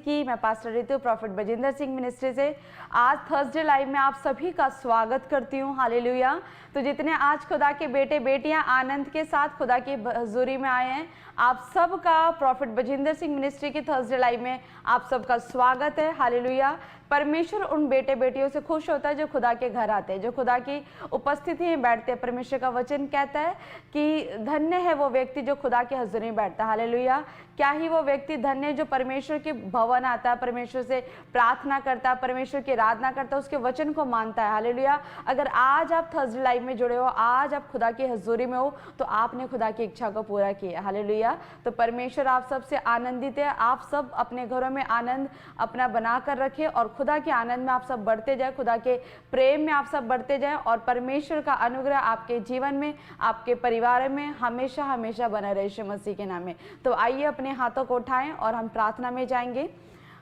की मैं pastor Ritu profit Bajinder Singh ministry से आज थर्सडे लाइव में आप सभी का स्वागत करती हूँ। हालेलुया। तो जितने आज खुदा के बेटे बेटियां आनंद के साथ खुदा की हजूरी में आए हैं, आप सबका प्रॉफिट बजिंदर सिंह मिनिस्ट्री की थर्सडे लाइव में आप सबका स्वागत है। हालेलुया। परमेश्वर उन बेटे बेटियों से खुश होता है जो खुदा के घर आते हैं, जो खुदा की उपस्थिति में बैठते हैं। परमेश्वर का वचन कहता है कि धन्य है वो व्यक्ति जो खुदा के हजूरी में बैठता है। हालेलुया। क्या ही वो व्यक्ति धन्य है जो परमेश्वर के भवन आता है, परमेश्वर से प्रार्थना करता है, परमेश्वर की आराधना करता है, उसके वचन को मानता है। हालेलुया। अगर आज आप थर्सडे लाइव में जुड़े हो, आज आप खुदा की हजूरी में हो, तो आपने खुदा की इच्छा को पूरा किया। हालेलुया। तो परमेश्वर आप सबसे आनंदित है। आप सब अपने घरों में आनंद अपना बना कर रखें और खुदा के आनंद में आप सब बढ़ते जाए, खुदा के प्रेम में आप सब बढ़ते जाए और परमेश्वर का अनुग्रह आपके जीवन में, आपके परिवार में हमेशा हमेशा बना रहे यीशु मसीह के नाम में। तो आइए अपने हाथों को उठाएं और हम प्रार्थना में जाएंगे।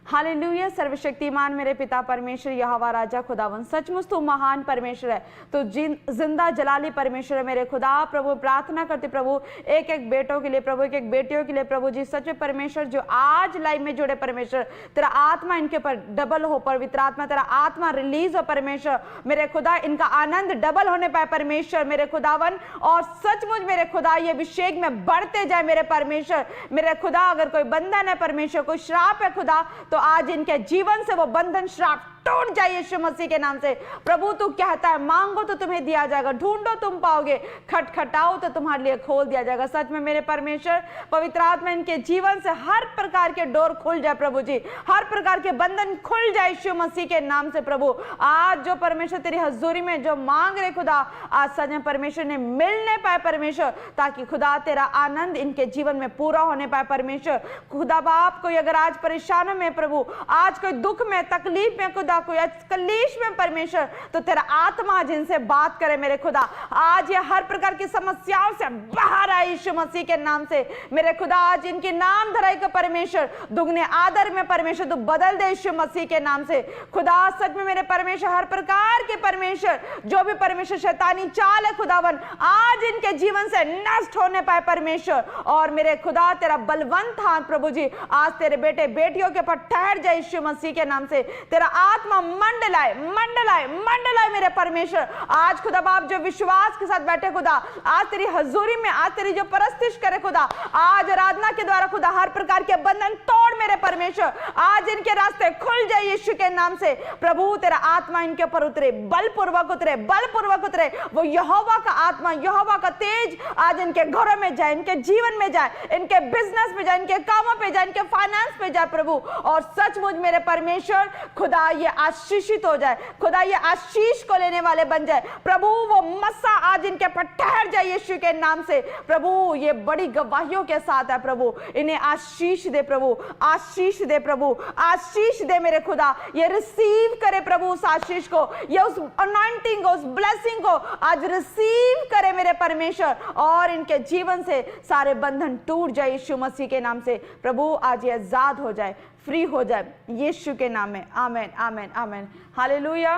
हालेलुया। सर्वशक्तिमान मेरे पिता परमेश्वर यहोवा राजा खुदावन, सचमुच तू महान परमेश्वर है, तो जिंदा जलाली परमेश्वर है मेरे खुदा। प्रभु प्रार्थना करते प्रभु एक एक बेटों के लिए, प्रभु एक एक बेटियों के लिए प्रभु जी, सच में परमेश्वर जो आज लाइव में जुड़े परमेश्वर, तेरा आत्मा इनके ऊपर डबल हो, पवित्र आत्मा तेरा आत्मा रिलीज हो परमेश्वर मेरे खुदा, इनका आनंद डबल होने पाए परमेश्वर मेरे खुदावन, और सचमुच मेरे खुदा ये अभिषेक में बढ़ते जाए मेरे परमेश्वर मेरे खुदा। अगर कोई बंधन है परमेश्वर, कोई श्राप है खुदा, तो आज इनके जीवन से वो बंधन श्राप टूट जाए यीशु मसीह के नाम से। प्रभु तू कहता है मांगो तो तुम्हें दिया जाएगा, ढूंढो तुम पाओगे, खटखटाओ तो तुम्हारे लिए खोल दिया जाएगा। सच में मेरे परमेश्वर पवित्र आत्मा इनके जीवन से हर प्रकार के डोर खुल जाए प्रभु जी, हर प्रकार के बंधन खुल जाए यीशु मसीह के नाम से। प्रभु आज जो परमेश्वर तेरी हजूरी में जो मांग रहे खुदा, आज सच में परमेश्वर ने मिलने पाए परमेश्वर, ताकि खुदा तेरा आनंद इनके जीवन में पूरा होने पाए परमेश्वर। खुदा बाप कोई अगर आज परेशानों में प्रभु, आज कोई दुख में तकलीफ में खुदा, कोई कलीश में परमेश्वर, तो तेरा आत्मा जिनसे बात करे मेरे खुदा, आज ये हर प्रकार की समस्याओं से बाहर आए यीशु मसीह के नाम से मेरे खुदा। आज इनकी नाम धराई का परमेश्वर दुगने आदर में परमेश्वर तू बदल दे यीशु मसीह के नाम से खुदा। सच में मेरे परमेश्वर हर प्रकार के परमेश्वर जो भी परमेश्वर शैतानी चाल है खुदावन, आज इनके जीवन से नष्ट होने पाए परमेश्वर। और मेरे खुदा तेरा बलवंत हाथ प्रभु जी आज तेरे बेटे बेटियों के ऊपर ठहर जाए यीशु मसीह के नाम से। तेरा आत्मा मंडलाए मंडलाए मंडलाए मेरे परमेश्वर। आज खुदा बाप जो विश्वास के साथ बैठे खुदा, आज तेरी हजूरी में, आज तेरी जो परस्तिश करे खुदा, आज आराधना के द्वारा खुदा हर प्रकार के बंधन तोड़ मेरे परमेश्वर। आज इनके रास्ते खुल जाए यीशु के नाम से प्रभु। तेरा आत्मा इनके ऊपर उतरे, बलपूर्वक उतरे, बलपूर्वक उतरे। वो यहोवा का आत्मा, यहोवा का तेज आज इनके घरों में जाए, इनके जीवन में जाए, इनके बिजनेस में जाए, इनके कामों पे जाए, इनके फाइनेंस पे जाए प्रभु। और सचमुच मेरे परमेश्वर खुदा ये आशीषित हो जाए, खुदा ये आशीष को लेने वाले बन जाए प्रभु। वो मस्सा आज इनके पर ठहर जाए यीशु के नाम से प्रभु। ये बड़ी गवाहियों के साथ है प्रभु, इन्हें आशीष दे प्रभु, आशीष दे प्रभु, आशीष दे मेरे खुदा। ये रिसीव करे प्रभु उस आशीष को, ये उस अनॉइंटिंग को, उस ब्लेसिंग को आज रिसीव करे मेरे परमेश्वर, और इनके जीवन से सारे बंधन टूट जाए यीशु मसीह के नाम से प्रभु। आज ये आजाद हो जाए, फ्री हो जाए यीशु के नाम में। आमेन आमेन आमेन। हालेलुया।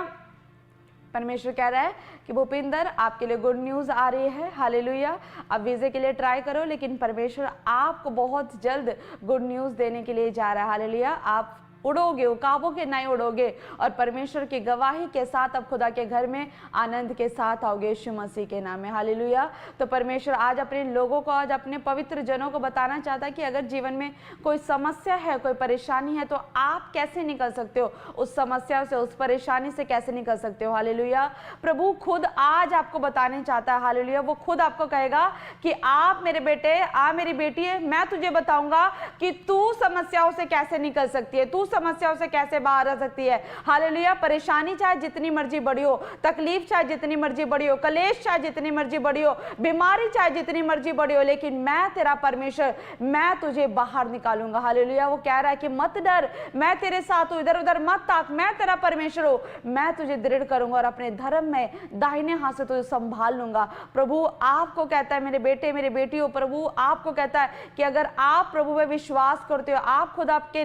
परमेश्वर कह रहा है कि भूपिंदर आपके लिए गुड न्यूज़ आ रही है। हालेलुया। आप वीज़े के लिए ट्राई करो, लेकिन परमेश्वर आपको बहुत जल्द गुड न्यूज़ देने के लिए जा रहा है। हालेलुया। आप उड़ोगे, उकाबोगे नहीं उड़ोगे, और परमेश्वर की गवाही के साथ अब खुदा के घर में आनंद के साथ आओगे यीशु मसीह के नाम में। हालेलुया। तो परमेश्वर आज अपने लोगों को, आज अपने पवित्र जनों को बताना चाहता है कि अगर जीवन में कोई समस्या है, कोई परेशानी है, तो आप कैसे निकल सकते हो उस समस्या से, उस परेशानी से कैसे निकल सकते हो। हालेलुया। प्रभु खुद आज आपको बताने चाहता है। हालेलुया। वो खुद आपको कहेगा कि आप मेरे बेटे, आ मेरी बेटी है, मैं तुझे बताऊंगा कि तू समस्याओं से कैसे निकल सकती है, तू समस्याओं से कैसे बाहर आ सकती है। हालेलुया। परेशानी चाहे जितनी मर्जी बड़ी हो, तकलीफ चाहे जितनी मर्जी बड़ी हो, कलेश चाहे जितनी मर्जी बड़ी हो, बीमारी चाहे जितनी मर्जी बड़ी हो, लेकिन मैं तेरा परमेश्वर, मैं तुझे बाहर निकालूंगा। हालेलुया। वो कह रहा है कि मत डर, मैं तेरे साथ हूं, इधर उधर मत ताक, मैं तेरा परमेश्वर हूं, मैं तुझे दृढ़ करूंगा और अपने धर्म में दाहिने हाथ से तुझे संभाल लूंगा। प्रभु आपको कहता है मेरे बेटे मेरे बेटी हो, प्रभु आपको कहता है कि अगर आप प्रभु में विश्वास करते हो, आप खुद आपके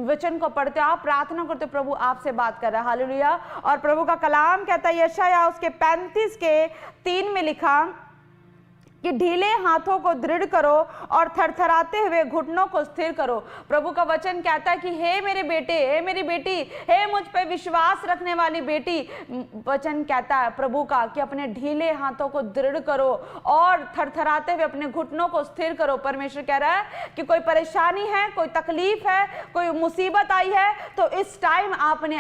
वचन को पढ़ते हो, आप प्रार्थना करते हो, प्रभु आपसे बात कर रहा है। हालेलुया। और प्रभु का कलाम कहता है यशायाह उसके 35 के 3 में लिखा कि ढीले हाथों को दृढ़ करो और थरथराते हुए घुटनों को स्थिर करो। प्रभु का वचन कहता है कि हे मेरे बेटे, हे मेरी बेटी, हे मुझ पे विश्वास रखने वाली बेटी, वचन कहता है प्रभु का कि अपने ढीले हाथों को दृढ़ करो और थरथराते हुए अपने घुटनों को स्थिर करो। परमेश्वर कह रहा है कि कोई परेशानी है, कोई तकलीफ है, कोई मुसीबत आई है, तो इस टाइम आपने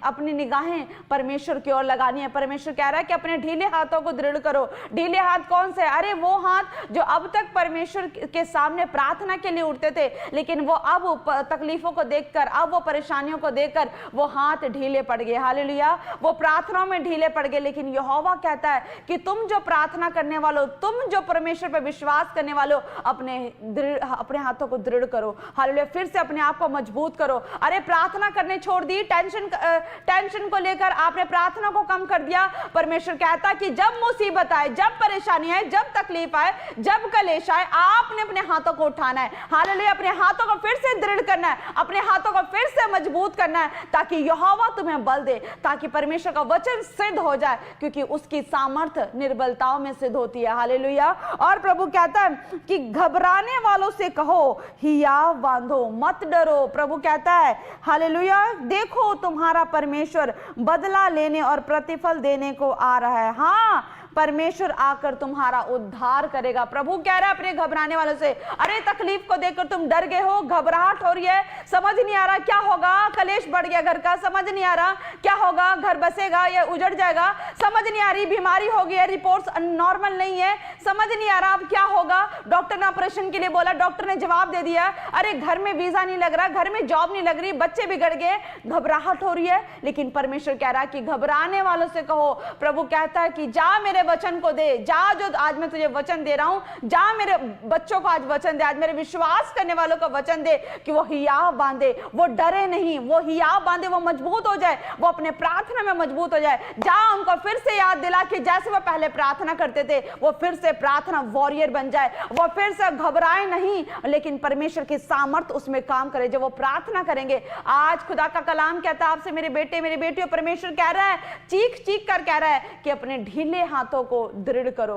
अपनी निगाहें परमेश्वर की ओर लगानी है। परमेश्वर कह रहा है कि अपने ढीले हाथों को दृढ़ करो। ढीले हाथ कौन से? अरे वो हाथ जो अब तक परमेश्वर के सामने प्रार्थना के लिए उठते थे, लेकिन वो अब तकलीफों को देखकर, अब वो परेशानियों को देखकर वो हाथ ढीले पड़ गए। हालेलुया। वो प्रार्थनाओं में ढीले पड़ गए, लेकिन यहोवा कहता है कि तुम जो प्रार्थना करने वालों, तुम जो परमेश्वर पर विश्वास करने वालों, अपने हाथों को दृढ़ करो। हालेलुया। फिर से अपने आप को मजबूत करो। अरे प्रार्थना करने छोड़ दी, टेंशन को लेकर आपने प्रार्थना को कम कर दिया। परमेश्वर कहता है कि जब मुसीबत आए, जब परेशानी आए, जब तकलीफ आए, जब कलेश आए, आपने अपने हाथों को उठाना है। हालेलुया। अपने हाथों को फिर से दृढ़ करना है, अपने हाथों को फिर से मजबूत करना है, ताकि यहोवा तुम्हें बल दे, ताकि परमेश्वर का वचन सिद्ध हो जाए, क्योंकि उसकी सामर्थ निर्बलताओं में सिद्ध होती है। हालेलुया। और प्रभु कहता है कि घबराने वालों से कहो हियाव बांधो, मत डरो। प्रभु कहता है हालेलुया, देखो तुम्हारा परमेश्वर बदला लेने और प्रतिफल देने को आ रहा है। हाँ, परमेश्वर आकर तुम्हारा उद्धार करेगा। प्रभु कह रहा है अपने घबराने वालों से, अरे तकलीफ को देखकर तुम डर गए हो, घबराहट हो रही है, समझ नहीं आ रहा क्या होगा, कलेश बढ़ गया घर का, समझ नहीं आ रहा क्या होगा, घर बसेगा या उजड़ जाएगा, समझ नहीं आ रही, बीमारी हो गई है, रिपोर्ट्स नॉर्मल नहीं है, समझ नहीं आ रहा अब क्या होगा, डॉक्टर ने ऑपरेशन के लिए बोला, डॉक्टर ने जवाब दे दिया, अरे घर में वीजा नहीं लग रहा, घर में जॉब नहीं लग रही, बच्चे बिगड़ गए, घबराहट हो रही है। लेकिन परमेश्वर कह रहा है कि घबराने वालों से कहो, प्रभु कहता है कि जा मेरे वचन को दे, जा जो आज मैं तुझे वचन दे रहा हूं, जा मेरे बच्चों को आज वचन दे, आज मेरे विश्वास करने वालों को वचन दे कि वो हियाव बांधे, वो डरे नहीं, वो हियाव बांधे, वो मजबूत हो जाए, वो अपने प्रार्थना में मजबूत हो जाए। जा उनको फिर से याद दिला कि जैसे वो पहले प्रार्थना करते थे, वो फिर से प्रार्थना वॉरियर बन जाए, वो फिर से घबराए नहीं, लेकिन परमेश्वर की सामर्थ उसमें काम करे जब वो प्रार्थना करेंगे। आज खुदा का कलाम कहता है आपसे मेरे बेटे, मेरी बेटियों, परमेश्वर कह रहा है, चीख चीख कर कह रहा है कि अपने ढीले हाथों को दृढ़ करो।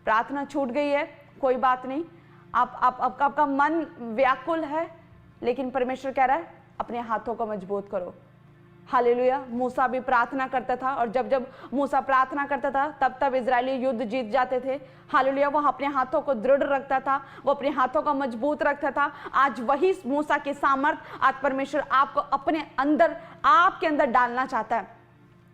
प्रार्थना छूट गई है, कोई बात नहीं, आपका मन व्याकुल है, लेकिन परमेश्वर कह रहा है अपने हाथों को मजबूत करो। हालेलुया। मूसा भी प्रार्थना करता था, और जब जब मूसा प्रार्थना करता था तब तब इजरायली युद्ध जीत जाते थे। हालेलुया। वो अपने हाथों को दृढ़ रखता था, वो अपने हाथों को मजबूत रखता था। आज वही मूसा की सामर्थ आज परमेश्वर आपको अपने अंदर, आपके अंदर डालना चाहता है।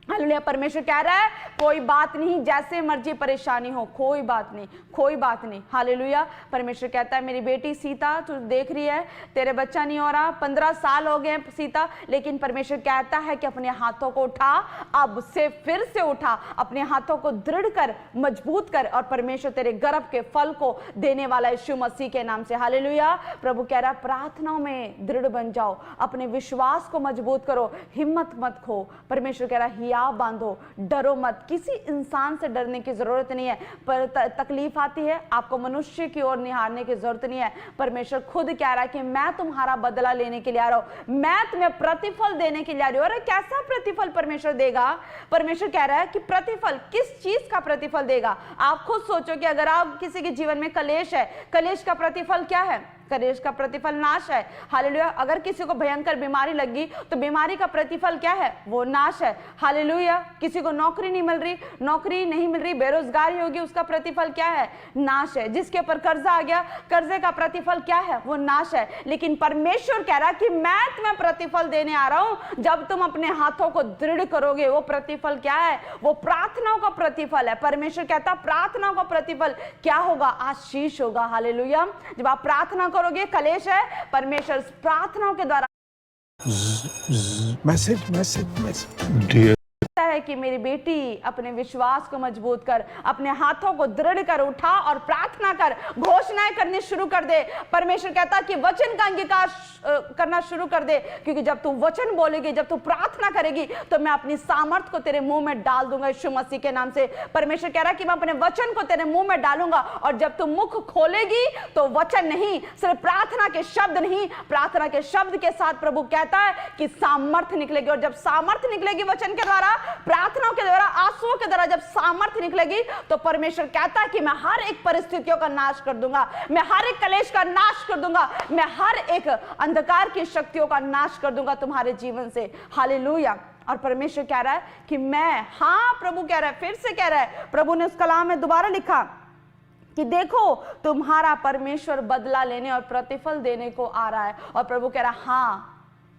हालेलुया। परमेश्वर कह रहा है कोई बात नहीं, जैसे मर्जी परेशानी हो, कोई बात नहीं, कोई बात नहीं। हालेलुया। परमेश्वर कहता है मेरी बेटी सीता, तू देख रही है तेरे बच्चा नहीं हो रहा, 15 साल हो गए सीता, लेकिन परमेश्वर कहता है कि अपने हाथों को उठा, अब से फिर से उठा, अपने हाथों को दृढ़ कर, मजबूत कर, और परमेश्वर तेरे गर्भ के फल को देने वाला यीशु मसीह के नाम से। हालेलुया। प्रभु कह रहा है प्रार्थनाओं में दृढ़ बन जाओ, अपने विश्वास को मजबूत करो, हिम्मत मत खो। परमेश्वर कह रहा है हियाव बांधो, डरो मत। किसी इंसान से डरने की जरूरत नहीं है, पर तकलीफ आती है आपको मनुष्य की ओर निहारने की जरूरत नहीं है। परमेश्वर खुद कह रहा है कि मैं तुम्हारा बदला लेने के लिए आ रहा हूं, मैं तुम्हें प्रतिफल देने के लिए आ रही हूं। अरे कैसा प्रतिफल परमेश्वर देगा? परमेश्वर कह रहा है कि प्रतिफल, किस चीज का प्रतिफल देगा? आप खुद सोचो कि अगर आप किसी के जीवन में कलेश है, कलेश का प्रतिफल क्या है? कलेश का प्रतिफल नाश है। हालेलुया। अगर किसी को भयंकर बीमारी लगी तो बीमारी का प्रतिफल क्या है? वो नाश है। हालेलुया। किसी को नौकरी नहीं मिल रही, नौकरी नहीं मिल रही, बेरोजगारी होगी, उसका प्रतिफल क्या है? नाश है। जिसके ऊपर कर्जा आ गया, कर्जे का प्रतिफल क्या है? वो नाश है। लेकिन परमेश्वर कह रहा है कि मैं तुम्हें प्रतिफल देने आ रहा हूं, जब तुम अपने हाथों को दृढ़ करोगे। वो प्रतिफल क्या है? वो प्रार्थनाओं का प्रतिफल है। परमेश्वर कहता प्रार्थनाओं का प्रतिफल क्या होगा? आशीष होगा। हालेलुया। जब आप प्रार्थना करोगे, कलेश है, परमेश्वर प्रार्थनाओं के द्वारा मैसेज है कि मेरी बेटी अपने विश्वास को मजबूत कर, अपने हाथों को दृढ़ कर, उठा और प्रार्थना कर, घोषणाएं करनी शुरू कर दे। परमेश्वर कहता है कि वचन का अंगीकार करना शुरू कर दे, क्योंकि जब तू वचन बोलेगी, जब तू प्रार्थना करेगी, तो मैं अपनी सामर्थ को तेरे मुंह में डाल दूंगा यीशु मसीह के नाम से। परमेश्वर कह रहा है कि मैं अपने वचन को तेरे मुंह में डालूंगा, और जब तू मुख खोलेगी तो वचन नहीं, सिर्फ प्रार्थना के शब्द नहीं, प्रार्थना के शब्द के साथ प्रभु कहता है कि सामर्थ निकलेगी, और जब सामर्थ निकलेगी वचन के द्वारा, प्रार्थनाओं के द्वारा, आंसुओं के द्वारा जब सामर्थ्य निकलेगी तो परमेश्वर कहता है कि मैं हर एक परिस्थितियों का नाश कर दूंगा, मैं हर एक कलेश का नाश कर दूंगा, मैं हर एक अंधकार की शक्तियों का नाश कर दूंगा तुम्हारे जीवन से। हालेलुया। और परमेश्वर कह रहा है कि मैं, हाँ प्रभु कह रहा है, फिर से कह रहा है, प्रभु ने उस कलाम में दोबारा लिखा कि देखो तुम्हारा परमेश्वर बदला लेने और प्रतिफल देने को आ रहा है। और प्रभु कह रहा है हाँ,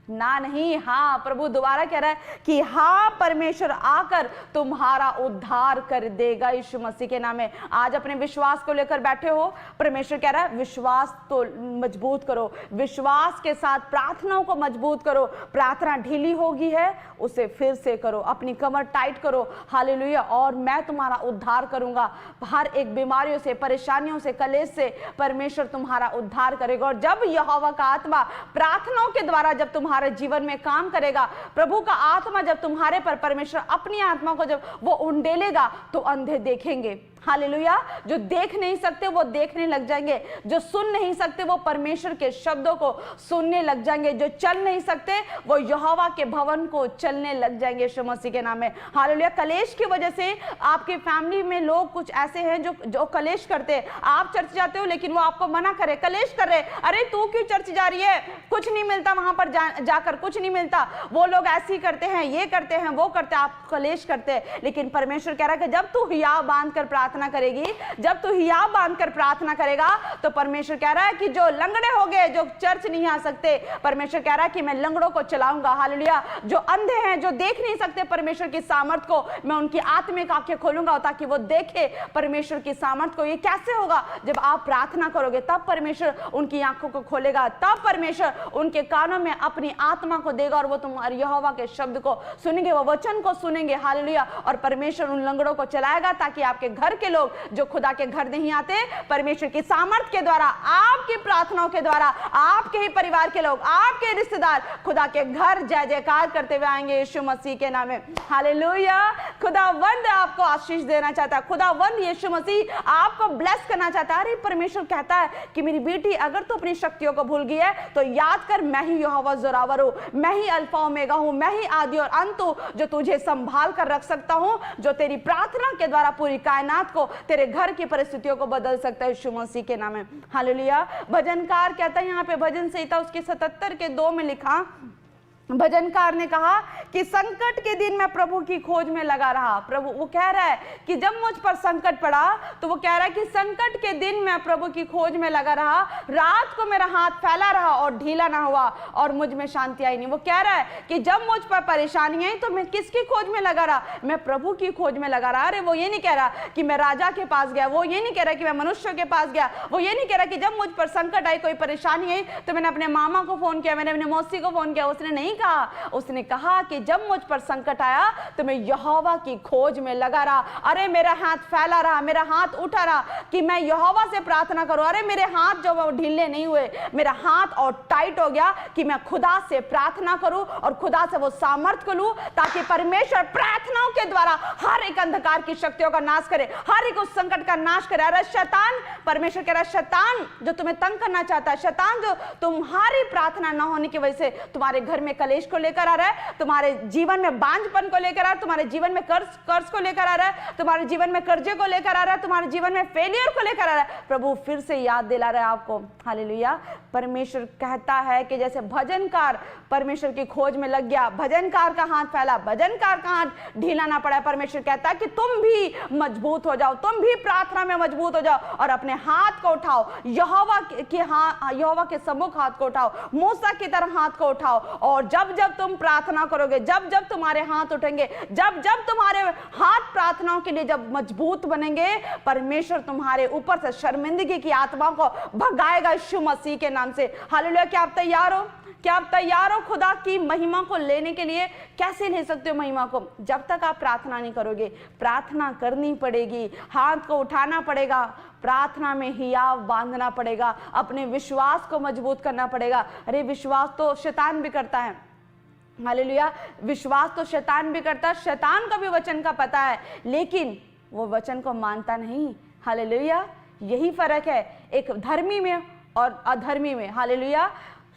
ना नहीं, हाँ। प्रभु दोबारा कह रहा है कि हाँ, परमेश्वर आकर तुम्हारा उद्धार कर देगा यीशु मसीह के नाम में। आज अपने विश्वास को लेकर बैठे हो, परमेश्वर कह रहा है विश्वास तो मजबूत करो, विश्वास के साथ प्रार्थनाओं को मजबूत करो। प्रार्थना ढीली होगी है, उसे फिर से करो, अपनी कमर टाइट करो। हालेलुया। और मैं तुम्हारा उद्धार करूंगा, हर एक बीमारियों से, परेशानियों से, कलेश से परमेश्वर तुम्हारा उद्धार करेगा। और जब यहोवा का आत्मा प्रार्थनाओं के द्वारा जब तुम्हारे जीवन में काम करेगा, प्रभु का आत्मा जब तुम्हारे पर, परमेश्वर अपनी आत्मा को जब वो उंडेलेगा तो अंधे देखेंगे। हालेलुया। जो देख नहीं सकते वो देखने लग जाएंगे, जो सुन नहीं सकते वो परमेश्वर के शब्दों को सुनने लग जाएंगे, जो चल नहीं सकते वो यहोवा के भवन को चलने लग जाएंगे यीशु मसीह के नाम में। हालेलुया। कलेश की वजह से आपकी फैमिली में लोग कुछ ऐसे हैं जो कलेश करते हैं। आप चर्च जाते हो लेकिन वो आपको मना करे, कलेश कर रहे, अरे तू क्यों चर्च जा रही है, कुछ नहीं मिलता वहां पर जाकर, कुछ नहीं मिलता, वो लोग ऐसे ही करते हैं, ये करते हैं, वो करते हैं, आप कलेश करते हैं। लेकिन परमेश्वर कह रहा है कि जब तू हियाव बांध कर प्रार्थना करेगी, जब तू हियाव बांधकर प्रार्थना करेगा तो परमेश्वर कह रहा है कि जो लंगड़े हो गए, जो चर्च नहीं आ सकते, परमेश्वर कह रहा है कि मैं लंगड़ों को चलाऊंगा। हालेलुया। जो अंधे हैं, जो देख नहीं सकते परमेश्वर की सामर्थ को, मैं उनकी आत्मिक आंखें खोलूंगा ताकि वो देखे परमेश्वर की सामर्थ को। ये कैसे होगा? जब आप प्रार्थना करोगे तब परमेश्वर उनकी आंखों को खोलेगा, तब परमेश्वर उनके कानों में अपनी आत्मा को देगा और वो तुम्हारे यहोवा के शब्द को सुनेंगे, वो वचन को सुनेंगे। हालेलुया। और परमेश्वर उन लंगड़ों को चलाएगा ताकि आपके घर के लोग जो खुदा के घर नहीं आते, परमेश्वर की सामर्थ के द्वारा, आपकी प्रार्थनाओं के द्वारा, आपके ही परिवार के लोग, आपके रिश्तेदार खुदा के घर जय जयकार करते हुए आएंगे यीशु मसीह के नाम में। हालेलुया। खुदावंद आपको आशीष देना चाहता है, खुदावंद यीशु मसीह आपको ब्लेस करना चाहता है। अरे परमेश्वर कहता है कि मेरी बेटी अगर तू अपनी शक्तियों को भूल गई है तो याद कर, मैं ही यहोवा जोरावर हूं, मैं ही अल्फा ओमेगा हूं, मैं ही आदि और अंत हूं, जो तुझे संभाल कर रख सकता हूं, जो तेरी प्रार्थना के द्वारा पूरी कायनात को, तेरे घर की परिस्थितियों को बदल सकता है यीशु मसीह के नाम में। हालेलुया। भजनकार कहता है यहाँ पे भजन संहिता उसके 77 के 2 में लिखा, भजनकार ने कहा कि संकट के दिन मैं प्रभु की खोज में लगा रहा। प्रभु वो कह रहा है कि जब मुझ पर संकट पड़ा तो वो कह रहा है कि संकट के दिन मैं प्रभु की खोज में लगा रहा, रात को मेरा हाथ फैला रहा और ढीला ना हुआ और मुझ में शांति आई नहीं। वो कह रहा है कि जब मुझ पर परेशानी आई तो मैं किसकी खोज में लगा रहा? मैं प्रभु की खोज में लगा रहा। अरे वो ये नहीं कह रहा कि मैं राजा के पास गया, वो ये नहीं कह रहा कि मैं मनुष्य के पास गया, वो ये नहीं कह रहा कि जब मुझ पर संकट आई, कोई परेशानी आई तो मैंने अपने मामा को फोन किया, मैंने अपने मौसी को फोन किया। उसने नहीं कहा, उसने कहा कि जब मुझ पर संकट आया तो मैं यहोवा की खोज में लगा रहा। अरे मेरा हाथ फैला रहा, मेरा हाथ उठा रहा कि मैं यहोवा से प्रार्थना करूं। अरे मेरे हाथ जो वो ढीले नहीं हुए, मेरा हाथ और टाइट हो गया कि मैं खुदा से प्रार्थना करूं और खुदा से वो सामर्थ को लूं ताकि परमेश्वर प्रार्थनाओं के द्वारा हर एक अंधकार की शक्तियों का नाश करे, हर एक उस संकट का नाश करे। अरे शैतान, परमेश्वर कह रहा है, शैतान जो तुम्हें तंग करना चाहता है, शैतान जो तुम्हारी प्रार्थना न होने की वजह से तुम्हारे घर में कलेश को लेकर आ रहा है, तुम्हारे जीवन में बांझपन को लेकर आ रहा है, तुम्हारे जीवन में कर्ज को लेकर आ रहा है, तुम्हारे जीवन में कर्जे को लेकर आ रहा है, तुम्हारे जीवन में फेलियर को लेकर आ रहा है, प्रभु फिर से याद दिला रहा है आपको। हालेलुया। परमेश्वर कहता है कि जैसे भजनकार परमेश्वर की खोज में लग गया, भजनकार का हाथ फैला, भजनकार का हाथ ढीला ना पड़ा। परमेश्वर कहता है कि तुम भी मजबूत हो जाओ, तुम भी प्रार्थना में मजबूत हो जाओ और अपने हाथ को उठाओ, यहोवा के सम्मुख हाथ को उठाओ, मूसा की तरह हाथ को उठाओ। और जब जब तुम प्रार्थना करोगे, जब जब तुम्हारे हाथ उठेंगे, जब जब तुम्हारे हाथ प्रार्थनाओं के लिए जब मजबूत बनेंगे, परमेश्वर तुम्हारे ऊपर से शर्मिंदगी की आत्मा को भगाएगा यीशु मसीह के नाम से। हालेलुया। क्या आप तैयार हो? क्या आप तैयार हो खुदा की महिमा को लेने के लिए? कैसे ले सकते हो महिमा को? जब तक आप प्रार्थना नहीं करोगे, प्रार्थना करनी पड़ेगी, हाथ को उठाना पड़ेगा, प्रार्थना में हियाव बांधना पड़ेगा, अपने विश्वास को मजबूत करना पड़ेगा। अरे विश्वास तो शैतान भी करता है। हालेलुया। विश्वास तो शैतान भी करता है, शैतान को भी वचन का पता है लेकिन वो वचन को मानता नहीं। हालेलुया। यही फर्क है एक धर्मी में और अधर्मी में। हालेलुया।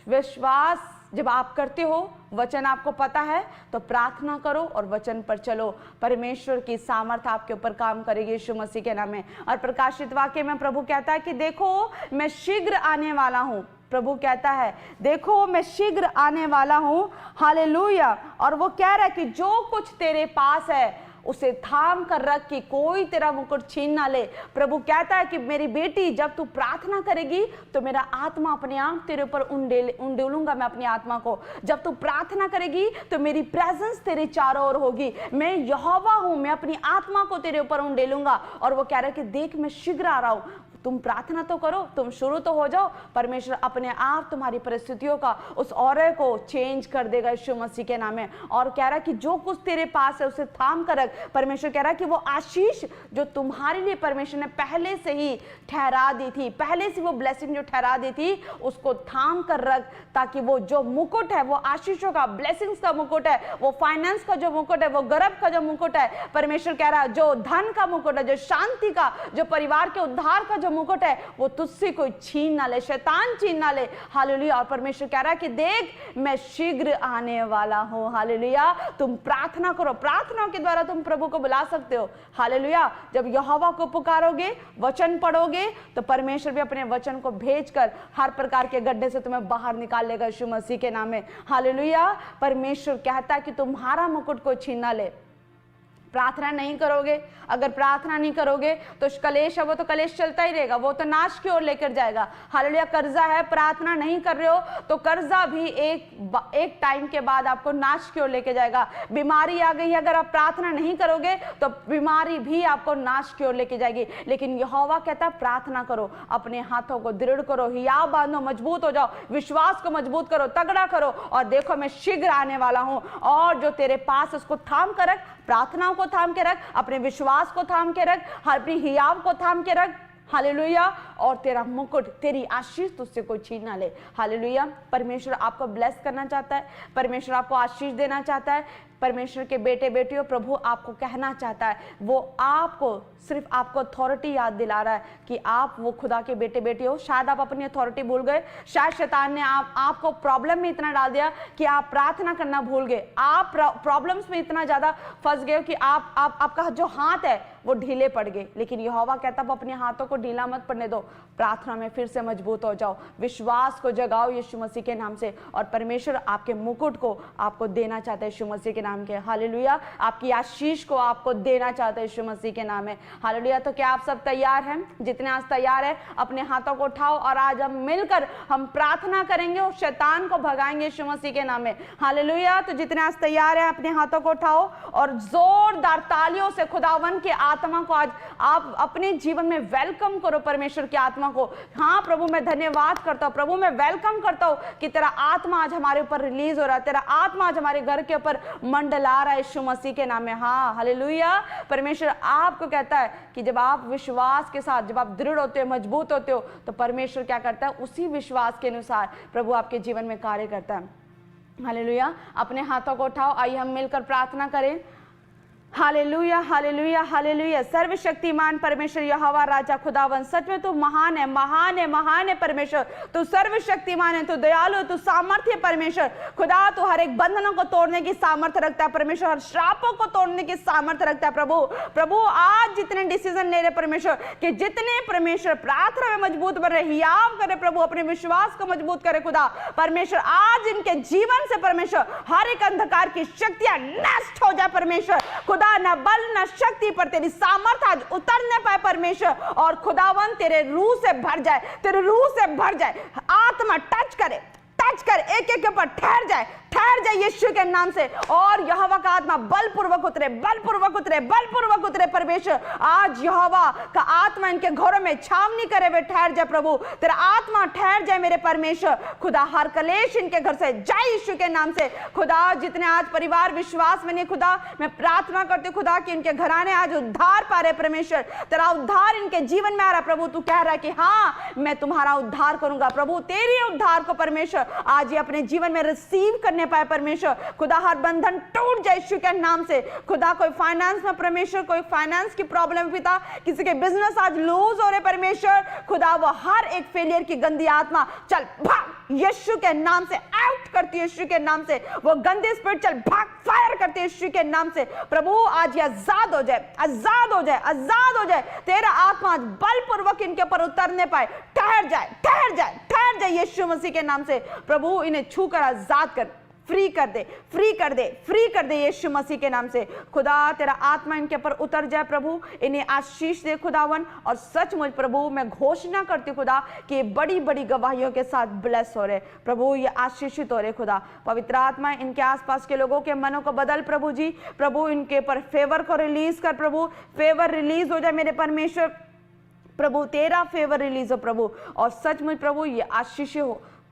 विश्वास जब आप करते हो, वचन आपको पता है, तो प्रार्थना करो और वचन पर चलो। परमेश्वर की सामर्थ आपके ऊपर काम करेगी यीशु मसीह के नाम में। और प्रकाशित वाक्य में प्रभु कहता है कि देखो मैं शीघ्र आने वाला हूं। प्रभु कहता है देखो मैं शीघ्र आने वाला हूं, हालेलुया। और वो कह रहा है कि जो कुछ तेरे पास है उसे थाम कर रख कि कोई तेरा मुकुट छीन ना ले। प्रभु कहता है कि मेरी बेटी, जब तू प्रार्थना करेगी तो मेरा आत्मा अपने आप तेरे ऊपर उंडेलूंगा मैं अपनी आत्मा को। जब तू प्रार्थना करेगी तो मेरी प्रेजेंस तेरे चारों ओर होगी। मैं यहोवा हूं, मैं अपनी आत्मा को तेरे ऊपर उंडेलूंगा। और वो कह रहा है कि देख मैं शीघ्र आ रहा हूं, तुम प्रार्थना तो करो, तुम शुरू तो हो जाओ। परमेश्वर अपने आप तुम्हारी परिस्थितियों का उस औरे को चेंज कर देगा यीशु मसीह के नाम में। और कह रहा है कि जो कुछ तेरे पास है उसे थाम कर रख। परमेश्वर कह रहा है कि वो आशीष जो तुम्हारे लिए परमेश्वर ने पहले से ही ठहरा दी थी, पहले से वो ब्लेसिंग जो ठहरा दी थी, उसको थाम कर रख, ताकि वो जो मुकुट है, वो आशीषों का, ब्लेसिंग्स का मुकुट है, वो फाइनेंस का जो मुकुट है, वो गर्भ का जो मुकुट है, परमेश्वर कह रहा है जो धन का मुकुट है, जो शांति का, जो परिवार के उद्धार का जो मुकुट है, वो तुझसे कोई छीन ना ले, शैतान छीन ना ले। हालेलुया। और परमेश्वर कह रहा है कि देख मैं शीघ्र आने वाला हूं। हालेलुया। तुम प्रार्थना करो, प्रार्थना के द्वारा तुम प्रभु को बुला सकते हो। हालेलुया। जब यहोवा को पुकारोगे, वचन पढ़ोगे, तो परमेश्वर भी अपने वचन को भेजकर हर प्रकार के गड्ढे से तुम्हें बाहर निकाल लेगा यीशु मसीह के नाम में। हालेलुया। परमेश्वर कहता है कि तुम्हारा मुकुट को छीन ना ले। प्रार्थना नहीं करोगे, अगर प्रार्थना नहीं करोगे तो कलेश है, वो तो कलेश चलता ही रहेगा, वो तो नाश की ओर लेकर जाएगा। हालेलुया। कर्जा है, प्रार्थना नहीं कर रहे हो तो कर्जा भी एक टाइम के बाद आपको नाश की ओर लेकर जाएगा। बीमारी आ गई है, अगर आप प्रार्थना नहीं करोगे तो बीमारी भी आपको नाश की ओर लेकर जाएगी। लेकिन यहोवा कहता है प्रार्थना करो, अपने हाथों को दृढ़ करो, हियाव बांधो, मजबूत हो जाओ, विश्वास को मजबूत करो, तगड़ा करो, और देखो मैं शीघ्र आने वाला हूं। और जो तेरे पास उसको थाम कर रख, प्रार्थनाओं को थाम के रख, अपने विश्वास को थाम के रख, अपनी हियाव को थाम के रख। हालेलुया। और तेरा मुकुट, तेरी आशीष तुझसे कोई छीन ना ले। हालेलुया। परमेश्वर आपको ब्लेस करना चाहता है, परमेश्वर आपको आशीष देना चाहता है। परमेश्वर के बेटे बेटियों, प्रभु आपको कहना चाहता है, वो आपको सिर्फ आपको अथॉरिटी याद दिला रहा है कि आप वो खुदा के बेटे बेटी हो। शायद आप अपनी अथॉरिटी भूल गए, शायद शैतान ने आपको प्रॉब्लम में इतना डाल दिया कि आप प्रार्थना करना भूल गए, आप प्रॉब्लम्स में इतना ज्यादा फंस गए कि आपका जो हाथ है वो ढीले पड़ गए। लेकिन यहोवा कहता है अपने हाथों को ढीला मत पड़ने दो, प्रार्थना में फिर से मजबूत हो जाओ, विश्वास को जगाओ यीशु मसीह के नाम से। और परमेश्वर आपके मुकुट को आपको देना चाहता है यीशु मसीह के नाम के। हालेलुया। आपकी आशीष को आपको देना चाहता है यीशु मसीह के नाम में। हालेलुया। तो क्या आप सब तैयार हैं? जितने आज तैयार है अपने हाथों को उठाओ और आज हम मिलकर हम प्रार्थना करेंगे और शैतान को भगाएंगे यीशु मसीह के नाम में। हालेलुया। तो जितने आज तैयार है अपने हाथों को उठाओ और जोरदार तालियों से खुदावन के आत्मा को आज आप अपने जीवन में वेलकम करो, परमेश्वर की आत्मा को। हाँ प्रभु मैं धन्यवाद करता हूँ, प्रभु मैं वेलकम करता हूँ कि तेरा आत्मा आज हमारे ऊपर रिलीज हो रहा है, तेरा आत्मा आज हमारे घर के ऊपर मंडला रहा है यीशु मसीह के नाम में। हाँ हालेलुया। परमेश्वर आपको कहता है कि जब आप विश्वास के साथ, जब आप दृढ़ होते हो, मजबूत होते हो, तो परमेश्वर क्या करता है, उसी विश्वास के अनुसार प्रभु आपके जीवन में कार्य करता है। हालेलुया। अपने हाथों को उठाओ, आइए हम मिलकर प्रार्थना करें। Hallelujah hallelujah hallelujah. सर्वशक्तिमान परमेश्वर यहोवा राजा खुदावन, सच में तू महान है, महान है, महान है परमेश्वर। तू सर्वशक्तिमान है, तू दयालु, तू सामर्थ्य परमेश्वर। खुदा तू हर एक बंधनों को तोड़ने की सामर्थ्य रखता है परमेश्वर, हर श्रापों को तोड़ने की सामर्थ्य रखता है प्रभु। प्रभु आज जितने डिसीजन ले रहे परमेश्वर, कि जितने परमेश्वर प्रार्थना में मजबूत बन रहे, हियाव करे प्रभु, अपने विश्वास को मजबूत करे खुदा परमेश्वर। आज इनके जीवन से परमेश्वर हर एक अंधकार की शक्तियां नष्ट हो जाए परमेश्वर। खुदा न बल न शक्ति पर तेरी सामर्थ आज उतरने पाए परमेश्वर, और खुदावन तेरे रूह से भर जाए, तेरे रूह से भर जाए। आत्मा टच करे, टच कर, एक एक के ऊपर ठहर जाए, ठहर जाए यीशु के नाम से। और यहोवा का आत्मा बलपूर्वक उतरे, बलपूर्वक उतरे, बलपूर्वक उतरे परमेश्वर। आज यहोवा का आत्मा इनके घरों में छावनी करे हुए ठहर जाए प्रभु, तेरा आत्मा ठहर जाए मेरे परमेश्वर। खुदा हर कलेश इनके घर से जाए यीशु के नाम से। खुदा जितने आज परिवार विश्वास में नहीं, खुदा मैं प्रार्थना करती हूँ खुदा कि इनके घराने आज उद्धार पा रहे परमेश्वर, तेरा उद्धार इनके जीवन में आ रहा प्रभु। तू कह रहा है कि हाँ मैं तुम्हारा उद्धार करूंगा प्रभु, तेरे उद्धार को परमेश्वर आज ये अपने जीवन में रिसीव करने पाए परमेश्वर। खुदा हर बंधन टूट जाए यीशु के नाम से। खुदा कोई फाइनेंस में परमेश्वर, कोई फाइनेंस की प्रॉब्लम पिता, किसी के बिजनेस आज लूज हो रहे परमेश्वर, खुदा वो हर एक फेलियर की गंदी आत्मा चल भाग यीशु के नाम से, आउट करती है यीशु के नाम से। वो गंदी स्पिरिट चल भाग, फायर करती है यीशु के नाम से। प्रभु आज ये आजाद हो जाए, आजाद हो जाए, आजाद हो जाए। तेरा आत्मा आज बलपूर्वक इनके ऊपर उतरने पाए। ठहर जाए, ठहर जाए, ठहर जाए यीशु मसीह के नाम से। प्रभु इन्हें छूकर आजाद कर, फ्री कर दे, फ्री कर दे, फ्री कर दे यीशु मसीह के नाम से। खुदा तेरा आत्मा इनके ऊपर उतर जाए प्रभु, इन्हें आशीष दे खुदावन। और सचमुच प्रभु मैं घोषणा करती हूँ खुदा कि बड़ी बड़ी गवाहियों के साथ ब्लेस हो रहे प्रभु, ये आशीषित हो रहे खुदा। पवित्र आत्मा इनके आसपास के लोगों के मनों को बदल प्रभु जी। प्रभु इनके ऊपर फेवर को रिलीज कर प्रभु, फेवर रिलीज हो जाए मेरे परमेश्वर। प्रभु तेरा फेवर रिलीज हो प्रभु, और सचमुच प्रभु ये आशीष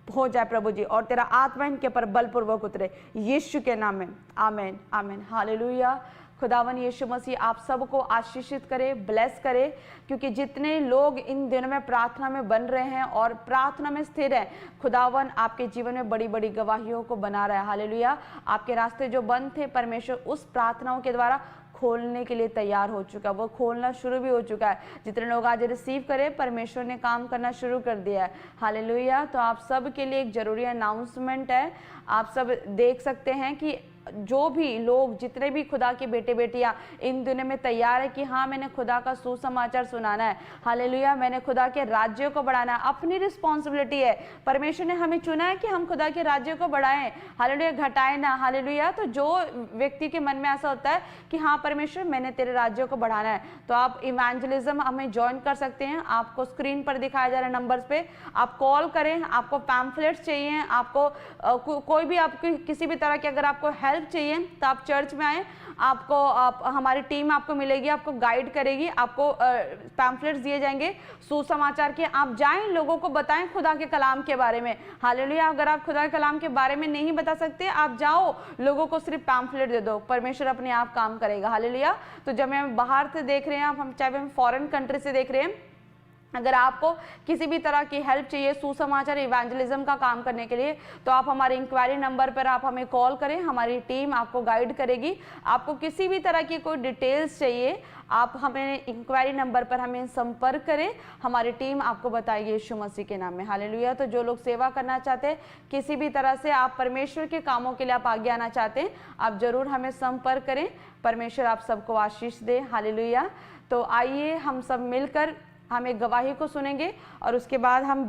हो जाए प्रभु जी, और तेरा आत्मा इनके पर बलपूर्वक उतरे यीशु के नाम में। आमीन, आमीन, हालेलुया। खुदावन यीशु मसीह आप सबको आशीषित करे, ब्लेस करे, क्योंकि जितने लोग इन दिनों में प्रार्थना में बन रहे हैं और प्रार्थना में स्थिर हैं, खुदावन आपके जीवन में बड़ी बड़ी गवाहियों को बना रहा है। हालेलुया। आपके रास्ते जो बंद थे परमेश्वर उस प्रार्थनाओं के द्वारा खोलने के लिए तैयार हो चुका है, वो खोलना शुरू भी हो चुका है। जितने लोग आज रिसीव करें परमेश्वर ने काम करना शुरू कर दिया है। हालेलुया। तो आप सब के लिए एक जरूरी अनाउंसमेंट है। आप सब देख सकते हैं कि जो भी लोग, जितने भी खुदा के बेटे बेटियां इन दिनों में तैयार है कि हाँ मैंने खुदा का सुसमाचार सुनाना है, हालेलुया, मैंने खुदा के राज्य को बढ़ाना है, अपनी रिस्पॉन्सिबिलिटी है। परमेश्वर ने हमें चुना है कि हम खुदा के राज्य को बढ़ाएं, हालेलुया, घटाएं ना। हालेलुया। तो जो व्यक्ति के मन में ऐसा होता है कि हाँ परमेश्वर मैंने तेरे राज्य को बढ़ाना है, तो आप इवेंजलिज्म हमें ज्वाइन कर सकते हैं। आपको स्क्रीन पर दिखाया जा रहा है नंबर्स पे, आप कॉल करें। आपको पैम्फलेट्स चाहिए, आपको कोई भी आपकी किसी भी तरह की अगर आपको हेल्प चाहिए तो आप चर्च में आए, हमारी टीम आपको मिलेगी, आपको गाइड करेगी, आपको पैम्फलेट्स दिए जाएंगे सुसमाचार के। आप जाएं, लोगों को बताएं खुदा के कलाम के बारे में। हालेलुया। अगर आप खुदा के कलाम के बारे में नहीं बता सकते, आप जाओ, लोगों को सिर्फ पैम्फलेट दे दो, परमेश्वर अपने आप काम करेगा। हालेलुया। तो जब हम बाहर से देख रहे हैं, हम चाहे हम फॉरेन कंट्री से देख रहे हैं, अगर आपको किसी भी तरह की हेल्प चाहिए सुसमाचार इवेंजलिज्म का काम करने के लिए, तो आप हमारे इंक्वायरी नंबर पर आप हमें कॉल करें, हमारी टीम आपको गाइड करेगी। आपको किसी भी तरह की कोई डिटेल्स चाहिए, आप हमें इंक्वायरी नंबर पर हमें संपर्क करें, हमारी टीम आपको बताएगी यीशु मसीह के नाम में। हालेलुया। तो जो लोग सेवा करना चाहते हैं, किसी भी तरह से आप परमेश्वर के कामों के लिए आप आगे आना चाहते हैं, आप जरूर हमें संपर्क करें। परमेश्वर आप सबको आशीष दे। हालेलुया। तो आइए हम सब मिलकर हम एक गवाही को सुनेंगे और उसके बाद हम